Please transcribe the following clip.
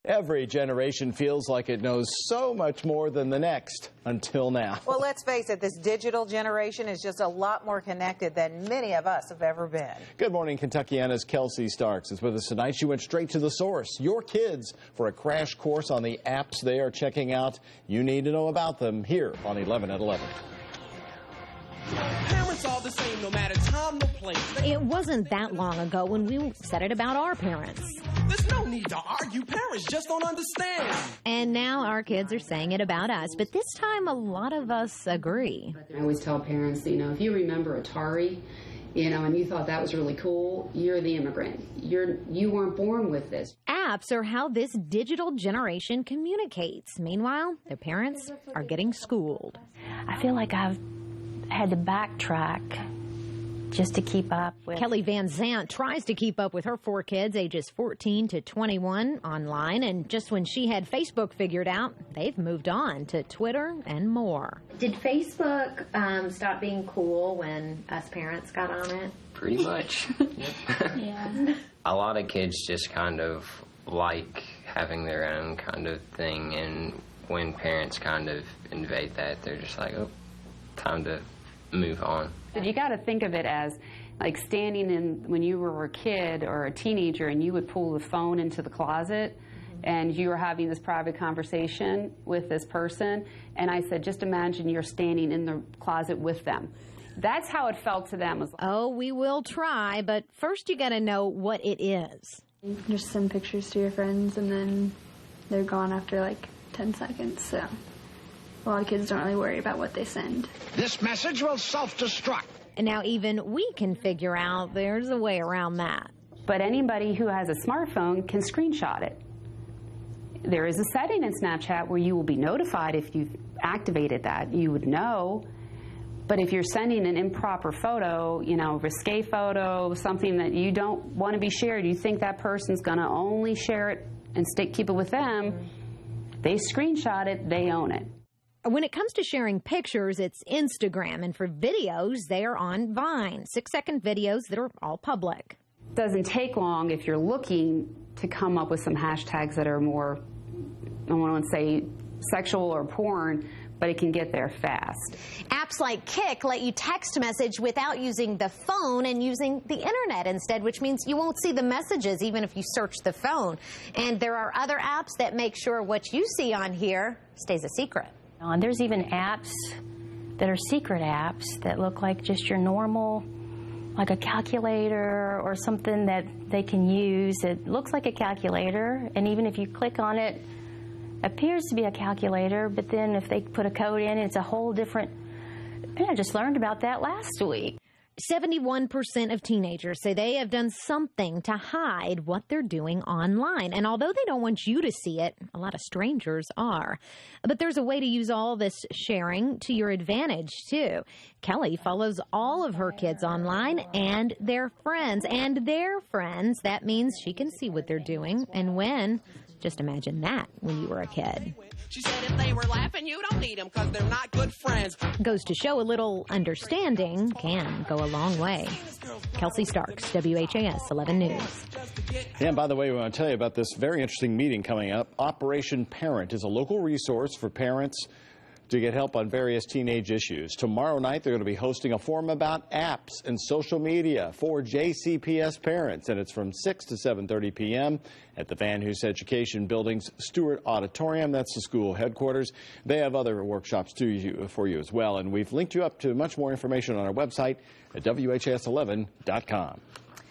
Every generation feels like it knows so much more than the next, until now. Well, let's face it, this digital generation is just a lot more connected than many of us have ever been. Good morning, Kentuckiana's Kelsey Starks is with us tonight. She went straight to the source, your kids, for a crash course on the apps they are checking out. You need to know about them here on 11 at 11. Parents all the same, no matter time, no place. It wasn't that long ago when we said it about our parents. There's no need to argue. Parents just don't understand. And now our kids are saying it about us, but this time a lot of us agree. I always tell parents, if you remember Atari, and you thought that was really cool, you're the immigrant. You weren't born with this. Apps are how this digital generation communicates. Meanwhile, their parents are getting schooled. I feel like I've had to backtrack just to keep up with. Kelly Van Zant tries to keep up with her 4 kids, ages 14 to 21, online. And just when she had Facebook figured out, they've moved on to Twitter and more. Did Facebook stop being cool when us parents got on it? Pretty much. Yeah. A lot of kids just kind of like having their own kind of thing, and when parents kind of invade that, they're just like, oh, time to move on. You got to think of it as like standing in when you were a kid or a teenager and you would pull the phone into the closet and you were having this private conversation with this person, and I said, just imagine you're standing in the closet with them. That's how it felt to them. Oh, we will try, but first you got to know what it is. You can just send pictures to your friends and then they're gone after like 10 seconds, so a lot of kids don't really worry about what they send. This message will self-destruct. And now even we can figure out there's a way around that. But anybody who has a smartphone can screenshot it. There is a setting in Snapchat where you will be notified if you've activated that. You would know. But if you're sending an improper photo, risque photo, something that you don't want to be shared, you think that person's going to only share it and keep it with them, they screenshot it, they own it. When it comes to sharing pictures, it's Instagram, and for videos, they are on Vine, 6-second videos that are all public. It doesn't take long if you're looking to come up with some hashtags that are more, I don't want to say sexual or porn, but it can get there fast. Apps like Kik let you text message without using the phone and using the internet instead, which means you won't see the messages even if you search the phone. And there are other apps that make sure what you see on here stays a secret. And there's even apps that are secret apps that look like just your normal, like a calculator or something that they can use. It looks like a calculator, and even if you click on it, appears to be a calculator, but then if they put a code in, it's a whole different. I just learned about that last week. 71% of teenagers say they have done something to hide what they're doing online. And although they don't want you to see it, a lot of strangers are. But there's a way to use all this sharing to your advantage, too. Kelly follows all of her kids online and their friends. And their friends, that means she can see what they're doing and when. Just imagine that when you were a kid. She said if they were laughing, you don't need them because they're not good friends. Goes to show a little understanding can go a long way. Kelsey Starks, WHAS 11 News. And by the way, we want to tell you about this very interesting meeting coming up. Operation Parent is a local resource for parents to get help on various teenage issues. Tomorrow night, they're going to be hosting a forum about apps and social media for JCPS parents, and it's from 6 to 7:30 p.m. at the Van Hoos Education Building's Stewart Auditorium. That's the school headquarters. They have other workshops for you as well, and we've linked you up to much more information on our website at WHS11.com.